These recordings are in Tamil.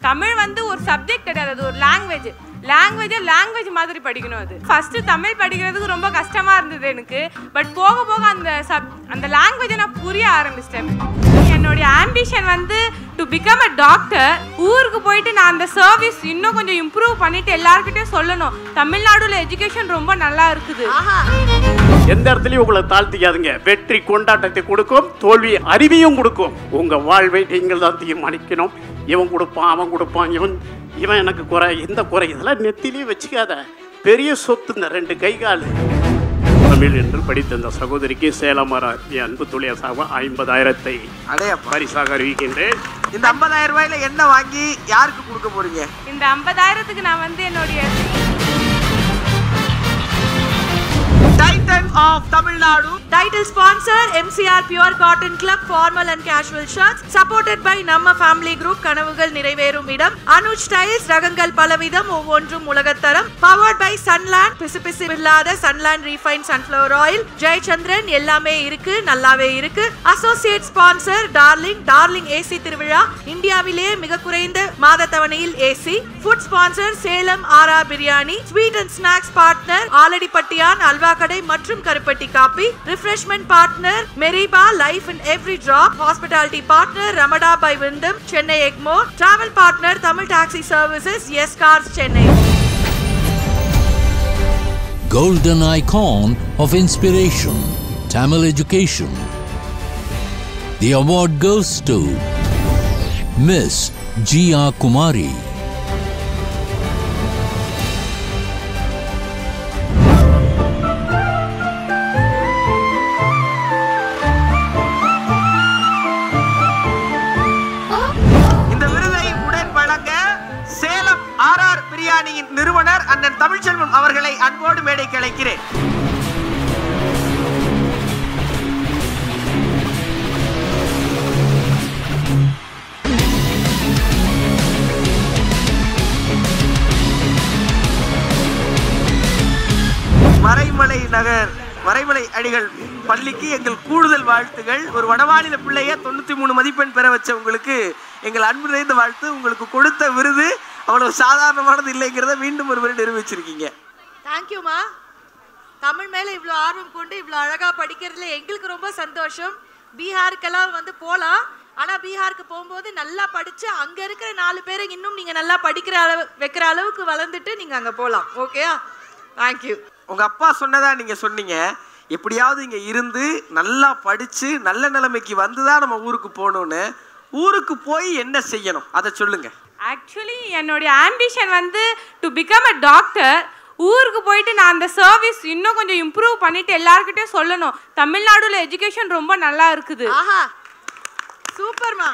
தமிழ் வந்து ஒரு சப்ஜெக்ட் கிடையாது, அது ஒரு லாங்குவேஜ் மாதிரி படிக்கணும். அது ஃபர்ஸ்ட் தமிழ் படிக்கிறதுக்கு ரொம்ப கஷ்டமா இருந்தது எனக்கு. பட் போக போக அந்த லாங்குவேஜை நான் புரிய ஆரம்பிச்சிட்டேன். என்னுடைய ஆம்பிஷன் வந்து டு பிகம் அ டாக்டர். ஊருக்கு போயிட்டு நான் அந்த சர்வீஸ் இன்னும் கொஞ்சம் இம்ப்ரூவ் பண்ணிட்டு எல்லார்கிட்டையும் சொல்லணும், தமிழ்நாடுல எஜுகேஷன் ரொம்ப நல்லா இருக்குது. எந்த இடத்துலையும் உங்களை தாழ்த்திக்காதுங்க. வெற்றி கொண்டாட்டத்தை கொடுக்கும், தோல்வி அறிவையும் கொடுக்கும். உங்க வாழ்வை நீங்கள் தான் தீர்மானிக்கணும். இவன் கொடுப்பான், அவன் கொடுப்பான், இவன் எனக்கு குறை, இந்த குறை, இதெல்லாம் நெத்திலேயே வச்சுக்காத. பெரிய சொத்து இந்த 2 கை கால். தமிழ் என்று படித்த இந்த சகோதரிக்கு சேலமர அன்பு துளியசாக 50,000 பரிசாக அறிவிக்கின்றேன். இந்த 50,000 ரூபாயில என்ன வாங்கி யாருக்கு கொடுக்க போறீங்க? இந்த 50,000க்கு நான் வந்து என்னுடைய Titan of Tamil Nadu. Title sponsor MCR Pure Cotton Club Formal and Casual Shirts. Supported by Namma Family Group கனவுகள் நிறைவேறும் இடம். அனுஜ் டைல்ஸ் ரகங்கள் பலவிதம் ஒவ்வொன்றும் உலகத்தரம். Powered by Sunland பிசுபிசு இல்லாத Sunland Refined Sunflower Oil. Jayachandran எல்லாமே இருக்கு, நல்லாவே இருக்கு. Associate sponsor Darling AC திருவிழா. இந்தியாவிலேயே மிக குறைந்த மாத தவணையில் AC. Food sponsor Salem RR biryani. Sweet and snacks partner ஆலடிப்பட்டியான் halwa கடை மற்றும் கருப்பட்டி coffee. Refreshment partner Meriba Life in Every Drop. Hospitality partner Ramada by Wyndham Chennai Egmore. Travel partner Tamil Taxi Services Yes Cars Chennai. Golden icon of inspiration, Tamil education. The award goes to Miss G.R. Kumari. நிறுவனர் அண்ணன் தமிழ்ச்செல்வன் அவர்களை அன்போடு மேடைக்கு அழைக்கிறேன். மறைமலை அடிகள் பள்ளிக்கு எங்கள் கூடுதல் வாழ்த்துகள். ஒரு வடமாநில பிள்ளைய 93 மதிப்பெண் பெற வச்ச உங்களுக்கு எங்கள் அன்பு நிறைந்த வாழ்த்து. உங்களுக்கு கொடுத்த விருது அவ்வளவு சாதாரணமானது இல்லைங்கிறத மீண்டும் ஒருவரை நிரூபிச்சிருக்கீங்க. தேங்க்யூமா. தமிழ் மேல இவ்வளோ ஆர்வம் கொண்டு இவ்வளோ அழகா படிக்கிறதுல எங்களுக்கு ரொம்ப சந்தோஷம். பீகாருக்கெல்லாம் வந்து போகலாம், ஆனா பீகாருக்கு போகும்போது நல்லா படிச்சு அங்க இருக்கிற 4 பேரை இன்னும் நீங்க நல்லா படிக்கிற வைக்கிற அளவுக்கு வளர்ந்துட்டு நீங்க அங்க போகலாம். ஓகேயா? தேங்க்யூ. உங்க அப்பா சொன்னதா நீங்க சொன்னீங்க, எப்படியாவது இங்க இருந்து நல்லா படிச்சு நல்ல நிலைமைக்கு வந்துதான் நம்ம ஊருக்கு போகணும்னு. ஊருக்கு போய் என்ன செய்யணும் அதை சொல்லுங்க. ஆக்சுவலி என்னுடைய ஆம்பிஷன் வந்து டு பிகம் அ டாக்டர். ஊருக்கு போயிட்டு நான் அந்த சர்வீஸ் இன்னும் கொஞ்சம் இம்ப்ரூவ் பண்ணிட்டு எல்லார்கிட்டையும் சொல்லணும், தமிழ்நாடுல எஜுகேஷன் ரொம்ப நல்லா இருக்குது. சூப்பர்மா.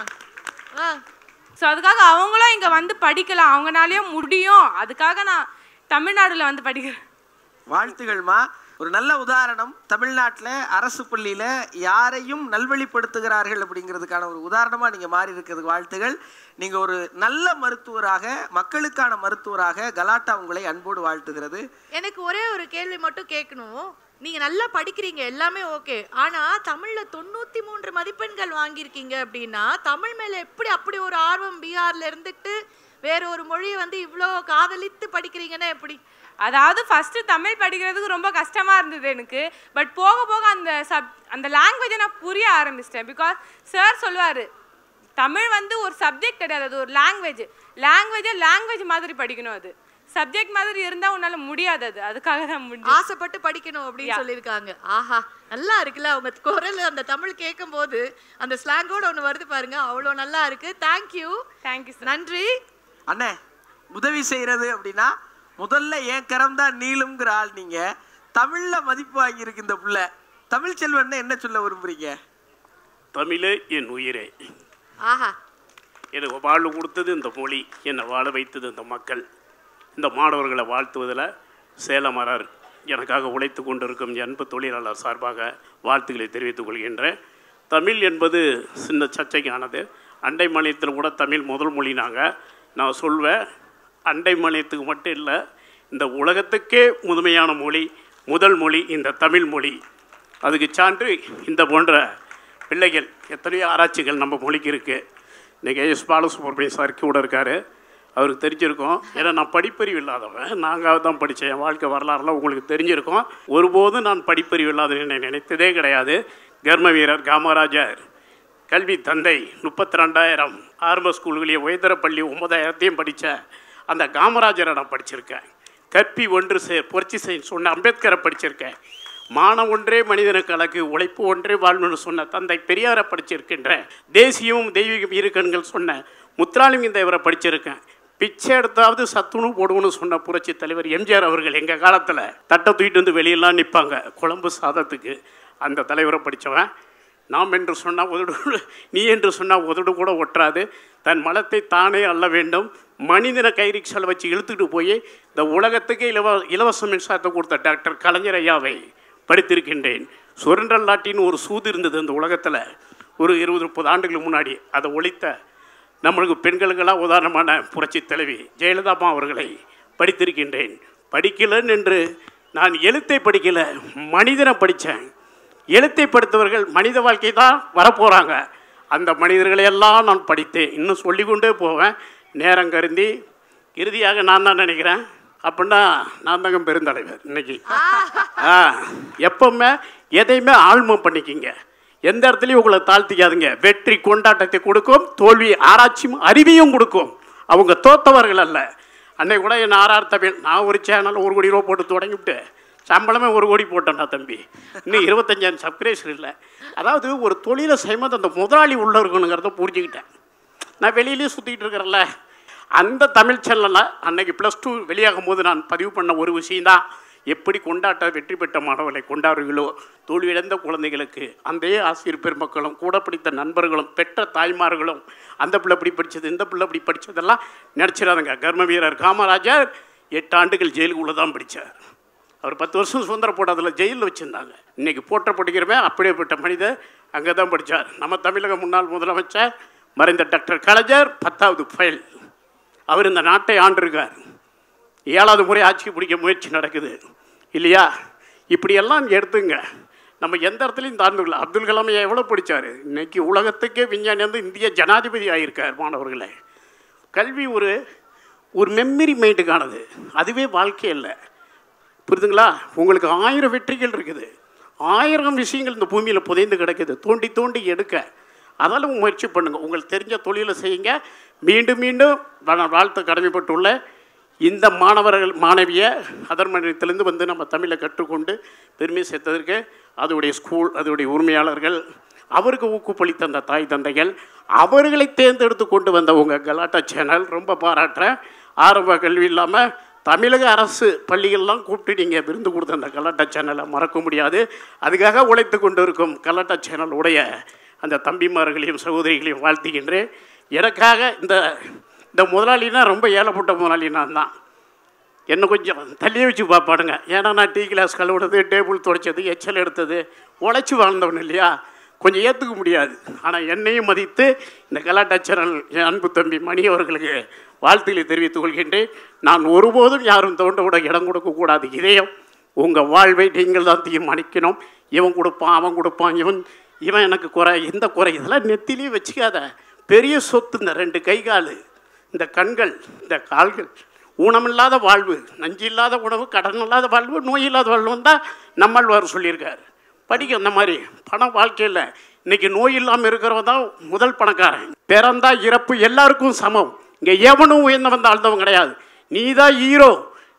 ஸோ அதுக்காக அவங்களும் இங்கே வந்து படிக்கலாம், அவங்களாலேயும் முடியும். அதுக்காக நான் தமிழ்நாடுல வந்து படிக்கிறேன். வாழ்த்துகள்மா. ஒரு நல்ல உதாரணம். தமிழ்நாட்டில் அரசு பள்ளியில் யாரையும் நல்வழிப்படுத்துகிறார்கள் அப்படிங்கிறதுக்கான ஒரு உதாரணமாக நீங்கள் மாறி இருக்கிறதுக்கு வாழ்த்துகள். நீங்கள் ஒரு நல்ல மருத்துவராக, மக்களுக்கான மருத்துவராக கலாட்டா உங்களை அன்போடு வாழ்த்துகிறது. எனக்கு ஒரே ஒரு கேள்வி மட்டும் கேட்கணும். நீங்கள் நல்லா படிக்கிறீங்க, எல்லாமே ஓகே. ஆனால் தமிழில் 93 மதிப்பெண்கள் வாங்கியிருக்கீங்க அப்படின்னா தமிழ் மேலே எப்படி அப்படி ஒரு ஆர்வம் பீகாரில் இருந்துட்டு வேற ஒரு மொழியை வந்து இவ்வளோ காதலித்து படிக்கிறீங்கன்னா எப்படி? அதாவது ஃபர்ஸ்ட் தமிழ் படிக்கிறதுக்கு ரொம்ப கஷ்டமா இருந்தது எனக்கு. பட் போக போக அந்த லாங்குவேஜை நான் புரிய ஆரம்பிச்சிட்டேன். பிகாஸ் சார் சொல்லுவார், தமிழ் வந்து ஒரு சப்ஜெக்ட் கிடையாது, அது ஒரு லாங்குவேஜ் மாதிரி படிக்கணும். அது சப்ஜெக்ட் மாதிரி இருந்தால் உன்னால முடியாது. அதுக்காக தான் ஆசைப்பட்டு படிக்கணும் அப்படின்னு சொல்லியிருக்காங்க. ஆஹா, நல்லா இருக்குல்ல அவங்க குரல். அந்த தமிழ் கேட்கும் போது அந்த ஸ்லாங்கோட ஒன்று வருது பாருங்க, அவ்வளோ நல்லா இருக்கு. தேங்க்யூ. நன்றி அண்ணே. உதவி செய்யறது அப்படின்னா முதல்ல என் கரம் தான் நீளுங்கிற ஆள் நீங்க. தமிழ்ல மதிப்பு வாங்கியிருக்கு இந்த புள்ள. தமிழ் செல்வன் என்ன சொல்ல விரும்புறீங்க? தமிழே என் உயிரே. ஆஹா. எனக்கு வாழ்வு கொடுத்தது இந்த மொழி, என்னை வாழ வைத்தது இந்த மக்கள். இந்த மாணவர்களை வாழ்த்துவதில் சேலமரர் எனக்காக உழைத்து கொண்டிருக்கும் அன்பு தொழிலாளர் சார்பாக வாழ்த்துக்களை தெரிவித்துக் கொள்கின்றேன். தமிழ் என்பது சின்ன சர்ச்சைக்கானது. அண்டை மாநிலத்தில் கூட தமிழ் முதல் மொழினாங்க. நான் சொல்வேன், அண்டை மாநிலத்துக்கு மட்டும் இல்லை, இந்த உலகத்துக்கே முதுமையான மொழி, முதல் மொழி இந்த தமிழ் மொழி. அதுக்கு சான்று இந்த போன்ற பிள்ளைகள். எத்தனையோ ஆராய்ச்சிகள் நம்ம மொழிக்கு இருக்குது. இன்றைக்கி எஸ் பாலசுப்ரமணியம் சார் கூட இருக்கார். அவருக்கு தெரிஞ்சிருக்கும். ஏன்னா நான் படிப்பறிவு இல்லாதவன், நாங்கள் தான் படித்தேன். என் வாழ்க்கை வரலாறுலாம் உங்களுக்கு தெரிஞ்சிருக்கும். ஒருபோதும் நான் படிப்பறிவு இல்லாதவன் நினைத்ததே கிடையாது. கர்ம வீரர் காமராஜர் கல்வி தந்தை 32,000 ஆரம்ப ஸ்கூல்களையும் உயர்தரப்பள்ளி 9,000 படித்த அந்த காமராஜரை நான் படிச்சிருக்கேன். கற்பி ஒன்று புரட்சி சொன்ன அம்பேத்கரை படிச்சிருக்கேன். மானம் ஒன்றே மனிதனுக்கு அழகு, உழைப்பு ஒன்றே வாழ்வுன்னு சொன்ன தந்தை பெரியாரை படிச்சிருக்கின்ற, தேசியமும் தெய்வீகம் இருக்கண்கள் சொன்ன முத்துராமலிங்க தேவரை படிச்சிருக்கேன். பிச்சை எடுத்தாவது சத்துணவு போடுவோன்னு சொன்ன புரட்சி தலைவர் எம்ஜிஆர் அவர்கள் எங்கள் காலத்தில் தட்டை தூக்கிட்டு வந்து வெளியெல்லாம் நிற்பாங்க குழம்பு சாதத்துக்கு. அந்த தலைவரை படித்தவன். நாம் என்று சொன்னால் உதடு, நீ என்று சொன்னால் உதடு கூட ஒட்டுறாது, தன் மலத்தை தானே அள்ள வேண்டும், மனிதனை கைரிக்ஷால் வச்சு இழுத்துட்டு போய் இந்த உலகத்துக்கு இலவச மின்சாரத்தை கொடுத்த டாக்டர் கலைஞர் ஐயாவை படித்திருக்கின்றேன். சுரண்டல் நாட்டின்னு ஒரு சூது இருந்தது அந்த உலகத்தில் ஒரு 20-30 ஆண்டுகளுக்கு முன்னாடி. அதை ஒழித்த நம்மளுக்கு பெண்களுக்கெல்லாம் உதாரணமான புரட்சி தலைவி ஜெயலலிதாமா அவர்களை படித்திருக்கின்றேன். படிக்கலன்னு என்று நான் எழுத்தை படிக்கலை, மனிதனை படித்தேன். எழுத்தை படித்தவர்கள் மனித வாழ்க்கை தான் வரப்போகிறாங்க. அந்த மனிதர்களையெல்லாம் நான் படித்தேன். இன்னும் சொல்லிக்கொண்டே போவேன், நேரம் கருந்தி. இறுதியாக நான் தான் நினைக்கிறேன், அப்படின்னா நான் தாங்க பெருந்தலைவர் இன்னைக்கு. எப்பவுமே எதையுமே ஆழ்மம் பண்ணிக்கிங்க, எந்த இடத்துலையும் உங்களை தாழ்த்திக்காதுங்க. வெற்றி கொண்டாட்டத்தை கொடுக்கும், தோல்வி ஆராய்ச்சியும் அறிவையும் கொடுக்கும். அவங்க தோத்தவர்கள் அல்ல. அன்னைக்கு கூட என் ஆர்ஆர் தமிழ், நான் ஒரு சேனல் 1 கோடி ரூபா போட்டு தொடங்கிவிட்டு சம்பளமே 1 கோடி போட்டேன்னா தம்பி, இன்னும் 25,000 சப்ஸ்கிரைபர் இல்லை. அதாவது ஒரு தொழிலை செய்யும்போது அந்த முதலாளி உள்ள இருக்கணுங்கிறத புரிஞ்சுக்கிட்டேன். நான் வெளியிலேயே சுற்றிக்கிட்டு இருக்கிறேன்ல, அந்த தமிழ் சேனலில் அன்னைக்கு +2 வெளியாகும் போது நான் பதிவு பண்ண ஒரு விஷயந்தான், எப்படி கொண்டாட்ட வெற்றி பெற்ற மாணவர்களை கொண்டாடுகளோ தோல்வியடைந்த குழந்தைகளுக்கு அந்த ஆசிரியர் பெருமக்களும் கூட படித்த நண்பர்களும் பெற்ற தாய்மார்களும் அந்த பிள்ளை இப்படி படித்தது இந்த பிள்ளை இப்படி படித்ததெல்லாம் நினச்சிடாதுங்க. கர்ம வீரர் காமராஜர் 8 ஆண்டுகள் ஜெயிலுக்குள்ளே தான் படித்தார். அவர் 10 வருஷம் சுதந்திர போராட்டத்தில் ஜெயிலில் வச்சுருந்தாங்க. இன்றைக்கி போற்றப்படுகிறவன் அப்படியேப்பட்ட மனிதர் அங்கே தான் படித்தார். நம்ம தமிழக முன்னாள் முதலமைச்சர் மறைந்த டாக்டர் கலைஞர் 10வது ஃபைல். அவர் இந்த நாட்டை ஆண்டிருக்கார். 7வது முறை ஆட்சி பிடிக்க முயற்சி நடக்குது இல்லையா? இப்படியெல்லாம் எடுத்துங்க, நம்ம எந்த இடத்துலையும் தாண்டுங்களா. அப்துல் கலாம் எவ்வளோ படித்தார், இன்றைக்கி உலகத்துக்கே விஞ்ஞானி வந்து இந்திய ஜனாதிபதி ஆகியிருக்கார். மாணவர்களே, கல்வி ஒரு மெமரி மைண்டுக்கானது, அதுவே வாழ்க்கை இல்லை. புரியுதுங்களா? உங்களுக்கு 1000 வெற்றிகள் இருக்குது, 1000 விஷயங்கள் இந்த பூமியில் புதைந்து கிடக்குது, தோண்டி தோண்டி எடுக்க. அதால் முயற்சி பண்ணுங்கள், உங்களுக்கு தெரிஞ்ச தொழிலை செய்யுங்க. மீண்டும் மீண்டும் வாழ்த்து கடமைப்பட்டுள்ள இந்த மாணவர்கள் மாணவிய அதர்மணியத்திலேருந்து வந்து நம்ம தமிழை கற்றுக்கொண்டு பெருமை சேர்த்ததற்கு அதோடைய ஸ்கூல், அதோடைய உரிமையாளர்கள், அவருக்கு ஊக்குப்பளித்த அந்த தாய் தந்தைகள், அவர்களை தேர்ந்தெடுத்து கொண்டு வந்த உங்கள் கலாட்டா சேனல் ரொம்ப பாராட்டுறேன். ஆரம்ப கல்வி இல்லாமல் தமிழக அரசு பள்ளிகள்லாம் கூப்பிட்டு நீங்கள் விருந்து கொடுத்த அந்த கலாட்டா சேனலை மறக்க முடியாது. அதுக்காக உழைத்து கொண்டு இருக்கும் கலாட்டா சேனல் உடைய அந்த தம்பிமார்களையும் சகோதரிகளையும் வாழ்த்துகின்றேன். எனக்காக இந்த முதலாளினா ரொம்ப ஏழைப்பட்ட முதலாளி நான் தான். என்னை கொஞ்சம் தள்ளியே வச்சு பார்ப்பாடுங்க. ஏன்னா நான் டீ கிளாஸ் கழுவுனது, டேபிள் துடைச்சது, எச்சல் எடுத்தது, உழைச்சி வாழ்ந்தவன் இல்லையா, கொஞ்சம் ஏற்றுக்க முடியாது. ஆனால் என்னையும் மதித்து இந்த கலாட்டா சேனல் என் அன்பு தம்பி மணி அவர்களுக்கு வாழ்த்துக்களை தெரிவித்துக் கொள்கின்றேன். நான் ஒருபோதும் யாரும் தோண்ட கூட இடம் கொடுக்கக்கூடாது. இதயம் உங்கள் வாழ்வை நீங்கள் தான் தீர்மானிக்கணும். இவன் கொடுப்பான், அவன் கொடுப்பான், இவன் எனக்கு குறை, இந்த குறை, இதெல்லாம் நெத்திலேயே வச்சுக்காத. பெரிய சொத்து இந்த 2 கை கால், இந்த கண்கள், இந்த கால்கள். ஊனமில்லாத வாழ்வு, நஞ்சு இல்லாத உணவு, கடன் இல்லாத வாழ்வு, நோய் இல்லாத வாழ்வு தான் நம்மாழ்வார் சொல்லியிருக்கார். படிக்க அந்த மாதிரி பணம் வாழ்க்கையில் இன்றைக்கி நோய் இல்லாமல் இருக்கிறவன் தான் முதல் பணக்காரன். பிறந்தா இறப்பு எல்லாருக்கும் சமம். இங்கே எவனும் உயர்ந்தவன் தாழ்ந்தவன் கிடையாது. நீ தான் ஹீரோ,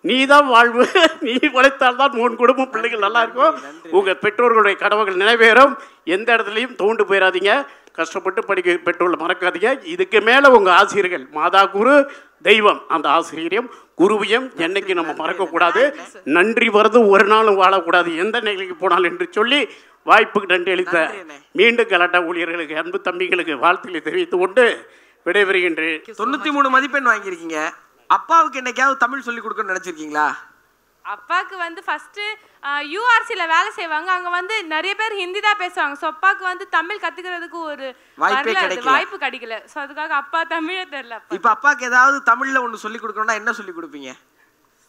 நீ தான் வாழ்வு. நீ உழைத்தால்தான் உன் குடும்பம் பிள்ளைகள் நல்லா இருக்கும், உங்கள் பெற்றோர்களுடைய கனவுகள் நிறைவேறும். எந்த இடத்துலையும் தோண்டு போயிடாதீங்க, கஷ்டப்பட்டு படிக்க பெற்றோர்களை மறக்காதீங்க. இதுக்கு மேலே உங்கள் ஆசிரியர்கள் மாதா குரு தெய்வம், அந்த ஆசிரியரையும் குருவையும் என்னைக்கு நம்ம மறக்கக்கூடாது. நன்றி வருது ஒரு நாளும் வாழக்கூடாது எந்த நிலைக்கு போனாலும் என்று சொல்லி வாய்ப்புக்கு நன்றி அளித்த மீண்டும் கலாட்டா ஊழியர்களுக்கு, அன்பு தம்பிகளுக்கு வாழ்த்துக்களை தெரிவித்துக் கொண்டு விடைபெறுகின்றேன். 93 மதிப்பெண் வாங்கியிருக்கீங்க. அப்பாவுக்கு என்னைக்காவது தமிழ் சொல்லிக் கொடுக்கணும்னு நினைச்சிருக்கீங்களா? அப்பாவுக்கு வந்து ஃபஸ்ட்டு யூஆர்சியில் வேலை செய்வாங்க, அங்கே வந்து நிறைய பேர் ஹிந்தி தான் பேசுவாங்க. ஸோ அப்பாவுக்கு வந்து தமிழ் கற்றுக்கிறதுக்கு ஒரு வாய்ப்பு கிடைக்கல. ஸோ அதுக்காக அப்பா தமிழே தெரியல. இப்போ அப்பாவுக்கு ஏதாவது தமிழில் ஒன்று சொல்லிக் கொடுக்கணும்னா என்ன சொல்லிக் கொடுப்பீங்க?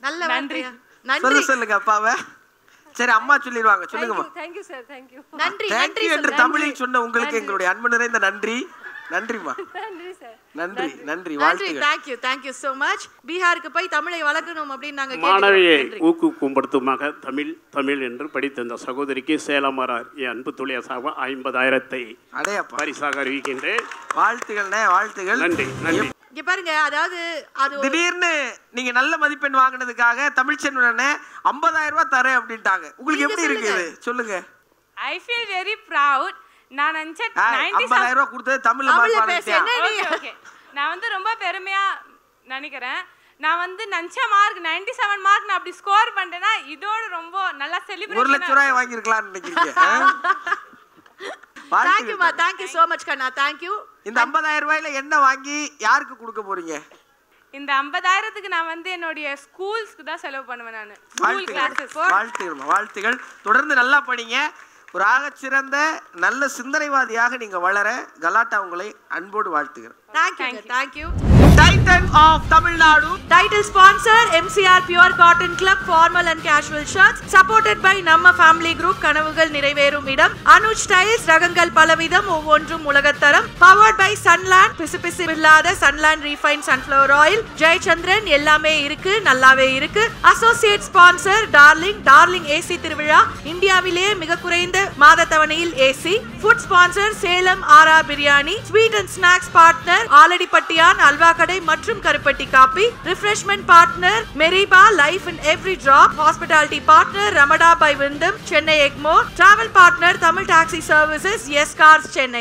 நல்ல நன்றி சொல்லுங்க அப்பாவை. சரி, அம்மா சொல்லிடுவாங்க, சொல்லுங்கம்மா. Thank you sir, thank you. நன்றி தேங்க்யூ என்று தமிழில் சொன்ன உங்களுக்கு எங்களுடைய அன்பு நிறைந்த நன்றி. நன்றிமா. நன்றி சார். நன்றி நன்றி நன்றி. வாழ்த்துக்கள். thank you so much. பீகாருக்கு போய் தமிழை வளர்க்கணும் அப்படின்னு நாங்க மாணவியை கேட்கிறோம். ஊக்குவிக்கும்படுத்துமாக தமிழ் என்று படித்த இந்த சகோதரிக்கு சேலமரார் என் அன்பு தொழிலாக 50,000 அடையப்பா பரிசாக அறிவிக்கின்றேன். வாழ்த்துக்கள்ண்ணே, வாழ்த்துகள். நன்றி நன்றி. இங்க பாருங்க, அதாவது அது திடீர்னு நீங்க நல்ல மதிப்பெண் வாங்கினதுக்காக தமிழ்ச்செல்வனே 50,000 ரூபாய் தரேன் அப்படின்ட்டாங்க. உங்களுக்கு எப்படி இருக்குது சொல்லுங்க. I feel very proud. நான் நினைச்சேன் 50,000 ரூபாய் கொடுத்தது தமிழ்ல பேசு. ஓகே. நான் வந்து ரொம்ப பெருமையா நினைக்கிறேன். நான் வந்து நினைச்ச மார்க் 97 மார்க் நான் அப்படி ஸ்கோர் பண்ணிட்டேன்னா இதோட ரொம்ப நல்லா செலிப்ரேஷன் 1 லட்சம் ரூபாய் வாங்கிருக்கலாம்னு நினைக்கிறீங்க. thank you so much Kanna. thank you. இந்த 50,000 ரூபாயில என்ன வாங்கி யாருக்கு கொடுக்க போறீங்க? இந்த 50,000க்கு நான் வந்து என்னோட ஸ்கூல்ஸ்க்கு தான் செலவு பண்ணுவேன். நான் ஸ்கூல் கிளாसेस. வாழ்த்துகள். தொடர்ந்து நல்லா படிங்க. ஒரு ஆகச்சிறந்த நல்ல சிந்தனைவாதியாக நீங்க வளர கலாட்டா உங்களை அன்போடு வாழ்த்துகிறேன். thank you. Titan of Tamil Nadu. Title sponsor MCR Pure Cotton Club formal and casual shirts supported by Namma Family Group கனவுகள் நிறைவேறும் இடம் அனுஜ் ஸ்டைல்ஸ் ரகங்கள் பலவிதம் ஒவ்வொன்றும் உலகத்தரம் powered by Sunland பிசுபிசு இல்லாத Sunland refined sunflower oil Jayachandran எல்லாமே இருக்கு நல்லாவே இருக்கு associate sponsor Darling AC திருவிழா இந்தியாவிலேயே மிக குறைந்த மாத தவணையில் AC food sponsor Salem RR biryani sweet and snacks partner ஆலடிப்பட்டியான் halwa கடை மற்றும் கருப்பட்டி காபி refreshment partner மெரிபா life in every drop hospitality partner Ramada by Wyndham Chennai Egmore travel partner Tamil taxi services yes cars Chennai